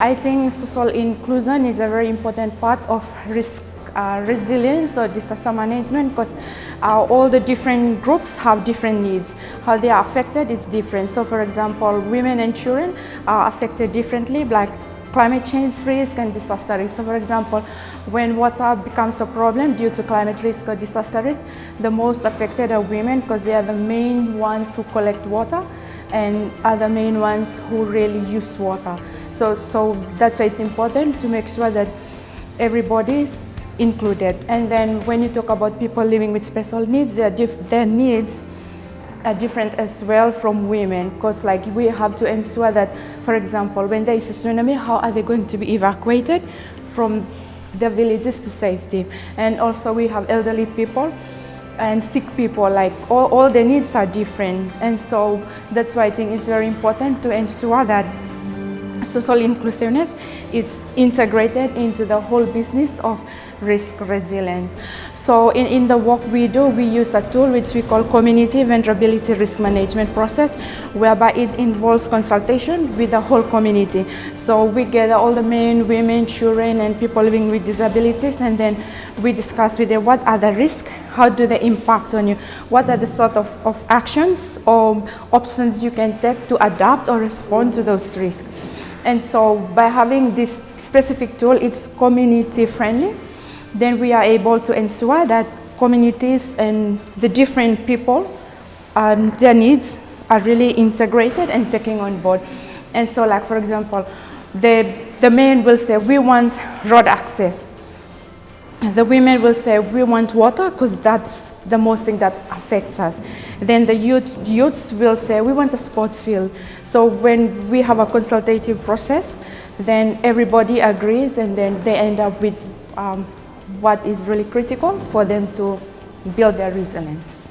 I think social inclusion is a very important part of risk resilience or disaster management, because all the different groups have different needs. How they are affected, it's different. So for example, women and children are affected differently, like climate change risk and disaster risk. So for example, when water becomes a problem due to climate risk or disaster risk, the most affected are women, because they are the main ones who collect water and are the main ones who really use water. So that's why it's important to make sure that everybody is included. And then when you talk about people living with special needs, their needs are different as well from women, because like we have to ensure that, for example, when there is a tsunami, how are they going to be evacuated from their villages to safety? And also we have elderly people and sick people, like all their needs are different. And so that's why I think it's very important to ensure that social inclusiveness is integrated into the whole business of risk resilience. So in the work we do, we use a tool which we call community vulnerability risk management process, whereby it involves consultation with the whole community. So we gather all the men, women, children, and people living with disabilities, and then we discuss with them what are the risks, how do they impact on you, what are the sort of actions or options you can take to adapt or respond to those risks. And so by having this specific tool, it's community friendly, then we are able to ensure that communities and the different people, their needs are really integrated and taken on board. And so like, for example, the men will say, we want road access. The women will say, we want water, because that's the most thing that affects us. Then the youths will say, we want a sports field. So when we have a consultative process, then everybody agrees, and then they end up with what is really critical for them to build their resilience.